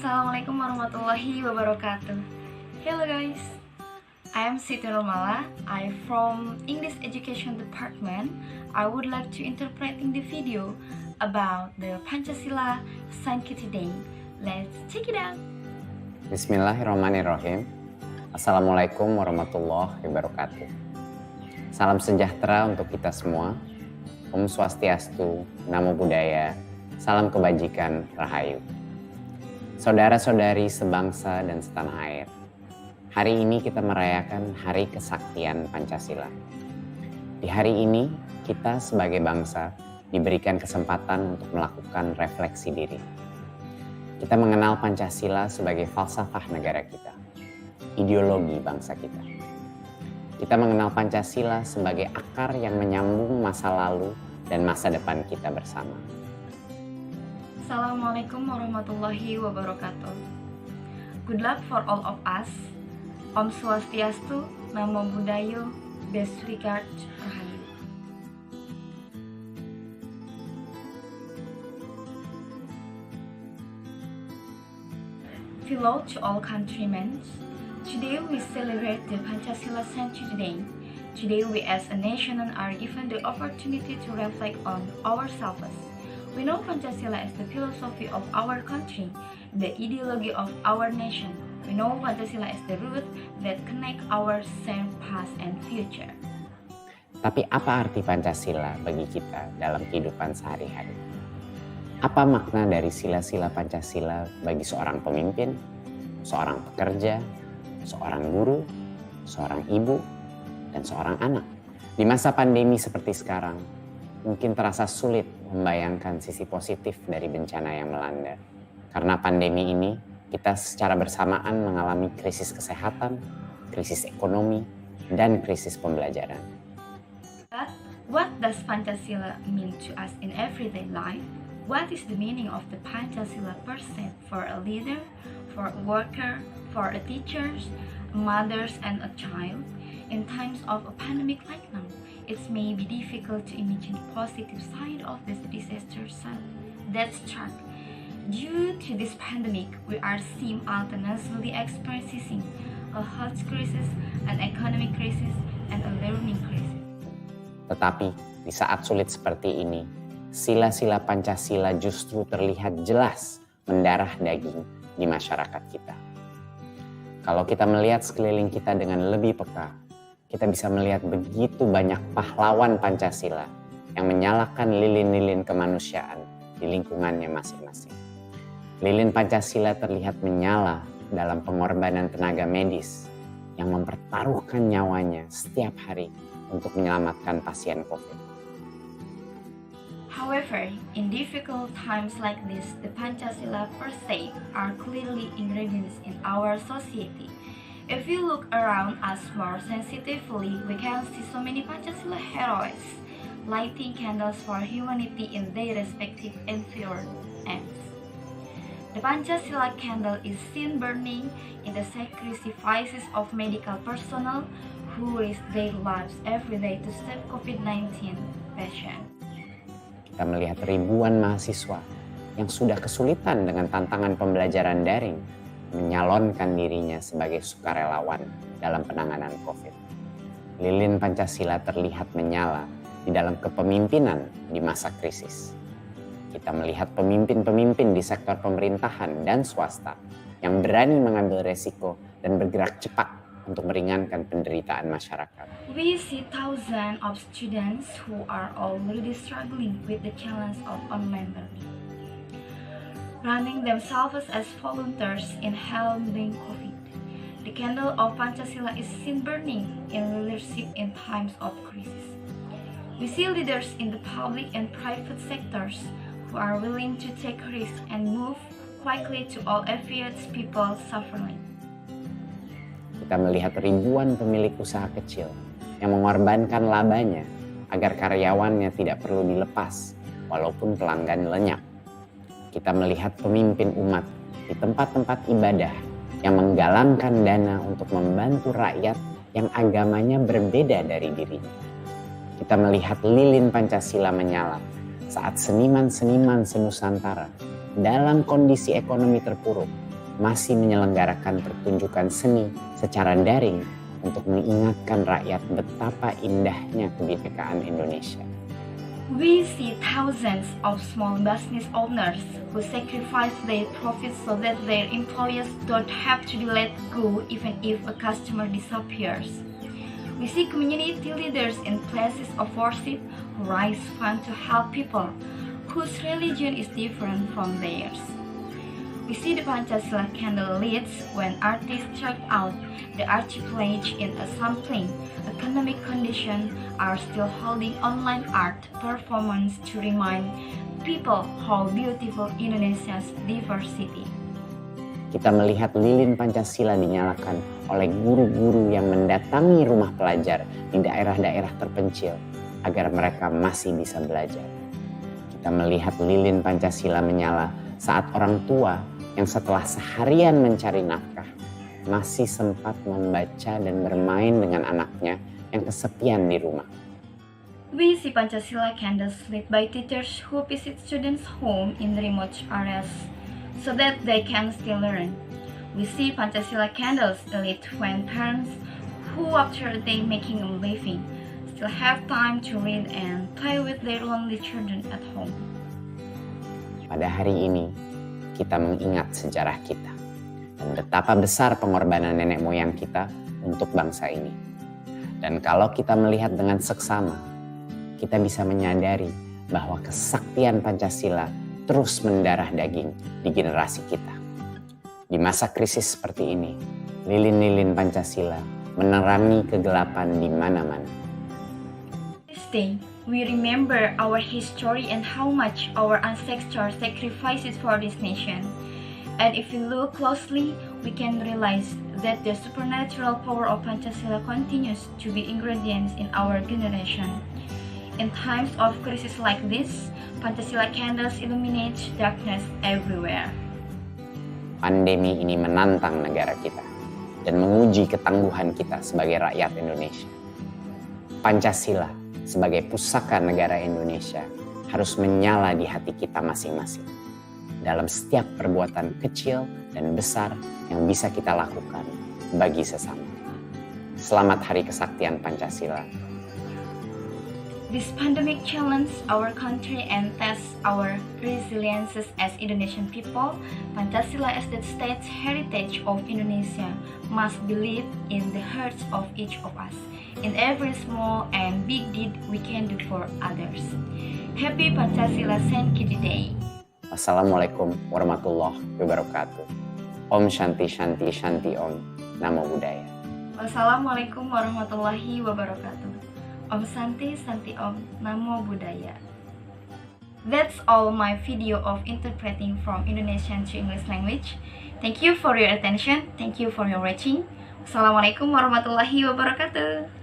Assalamualaikum warahmatullahi wabarakatuh. Hello guys, I am Siti Nurmala. I from English Education Department. I would like to interpreting the video about the Pancasila Sankiti Day. Let's check it out. Bismillahirrahmanirrahim. Assalamualaikum warahmatullahi wabarakatuh. Salam sejahtera untuk kita semua. Om Swastiastu, Namo Buddhaya, salam kebajikan, Rahayu. Saudara-saudari sebangsa dan setanah air, hari ini kita merayakan Hari Kesaktian Pancasila. Di hari ini, kita sebagai bangsa diberikan kesempatan untuk melakukan refleksi diri. Kita mengenal Pancasila sebagai falsafah negara kita, ideologi bangsa kita. Kita mengenal Pancasila sebagai akar yang menyambung masa lalu dan masa depan kita bersama. Assalamualaikum warahmatullahi wabarakatuh. Good luck for all of us. Om Swastiastu, Namo Buddhaya, best regards, Rahayu. Hello to all countrymen. Today we celebrate the Pancasila Sankiti Day. Today we as a nation are given the opportunity to reflect on ourselves. We know Pancasila is the philosophy of our country, the ideology of our nation. We know Pancasila is the root that connect our same past and future. Tapi apa arti Pancasila bagi kita dalam kehidupan sehari-hari? Apa makna dari sila-sila Pancasila bagi seorang pemimpin, seorang pekerja, seorang guru, seorang ibu, dan seorang anak? Di masa pandemi seperti sekarang, mungkin terasa sulit membayangkan sisi positif dari bencana yang melanda. Karena pandemi ini, kita secara bersamaan mengalami krisis kesehatan, krisis ekonomi, dan krisis pembelajaran. But what does Pancasila mean to us in everyday life? What is the meaning of the Pancasila person for a leader, for a worker, for a teachers, mothers, and a child? In times of a pandemic like now, it may be difficult to imagine the positive side of this disaster that struck. Due to this pandemic, we are seeing alternately experiencing a health crisis, an economic crisis, and a learning crisis. Tetapi di saat sulit seperti ini, sila-sila Pancasila justru terlihat jelas mendarah daging di masyarakat kita. Kalau kita melihat sekeliling kita dengan lebih peka, kita bisa melihat begitu banyak pahlawan Pancasila yang menyalakan lilin-lilin kemanusiaan di lingkungannya masing-masing. Lilin Pancasila terlihat menyala dalam pengorbanan tenaga medis yang mempertaruhkan nyawanya setiap hari untuk menyelamatkan pasien COVID. However, in difficult times like this, the Pancasila per se are clearly ingredients in our society. If we look around us more sensitively, we can see so many Pancasila heroes lighting candles for humanity in their respective environments. The Pancasila candle is seen burning in the sacrifices of medical personnel who risk their lives every day to save COVID-19 patients. Kita melihat ribuan mahasiswa yang sudah kesulitan dengan tantangan pembelajaran daring menyalonkan dirinya sebagai sukarelawan dalam penanganan COVID. Lilin Pancasila terlihat menyala di dalam kepemimpinan di masa krisis. Kita melihat pemimpin-pemimpin di sektor pemerintahan dan swasta yang berani mengambil resiko dan bergerak cepat untuk meringankan penderitaan masyarakat. We see thousands of students who are already struggling with the challenge of online learning, running themselves as volunteers in helping COVID. The candle of Pancasila is seen burning in leadership in times of crisis. We see leaders in the public and private sectors who are willing to take risks and move quickly to all alleviate people suffering. Kita melihat ribuan pemilik usaha kecil yang mengorbankan labanya agar karyawannya tidak perlu dilepas walaupun pelanggan lenyap. Kita melihat pemimpin umat di tempat-tempat ibadah yang menggalangkan dana untuk membantu rakyat yang agamanya berbeda dari dirinya. Kita melihat lilin Pancasila menyala saat seniman-seniman senusantara dalam kondisi ekonomi terpuruk masih menyelenggarakan pertunjukan seni secara daring untuk mengingatkan rakyat betapa indahnya kebinekaan Indonesia. We see thousands of small business owners who sacrifice their profits so that their employees don't have to be let go even if a customer disappears. We see community leaders in places of worship who raise funds to help people whose religion is different from theirs. We see the Pancasila candle lit when artists check out the archipelago in a sampling economic condition are still holding online art performance to remind people how beautiful Indonesia's diversity. Kita melihat lilin Pancasila dinyalakan oleh guru-guru yang mendatangi rumah pelajar di daerah-daerah terpencil agar mereka masih bisa belajar. Kita melihat lilin Pancasila menyala saat orang tua yang setelah seharian mencari nafkah masih sempat membaca dan bermain dengan anaknya yang kesepian di rumah. We see Pancasila candles lit by teachers who visit students' home in remote areas so that they can still learn. We see Pancasila candles lit when parents who after a day making a living still have time to read and play with their lonely children at home. Pada hari ini, kita mengingat sejarah kita dan betapa besar pengorbanan nenek moyang kita untuk bangsa ini. Dan kalau kita melihat dengan seksama, kita bisa menyadari bahwa kesaktian Pancasila terus mendarah daging di generasi kita. Di masa krisis seperti ini, lilin-lilin Pancasila menerangi kegelapan di mana-mana. This day, we remember our history and how much our ancestors sacrificed for this nation. And if we look closely, we can realize that the supernatural power of Pancasila continues to be ingredients in our generation. In times of crisis like this, Pancasila candles illuminate darkness everywhere. Pandemi ini menantang negara kita dan menguji ketangguhan kita sebagai rakyat Indonesia. Pancasila sebagai pusaka negara Indonesia harus menyala di hati kita masing-masing dalam setiap perbuatan kecil dan besar yang bisa kita lakukan bagi sesama. Selamat Hari Kesaktian Pancasila. This pandemic challenged our country and tests our resiliences as Indonesian people. Pancasila as the state's heritage of Indonesia must be lived in the hearts of each of us, in every small and big deed we can do for others. Happy Pancasila Sankiti Day. Wassalamualaikum warahmatullahi wabarakatuh. Om Shanti Shanti Shanti Om. Namo Buddhaya. Wassalamualaikum warahmatullahi wabarakatuh. Om Santi Santi Om. Namo Buddhaya. That's all my video of interpreting from Indonesian to English language. Thank you for your attention. Thank you for your watching. Wassalamualaikum warahmatullahi wabarakatuh.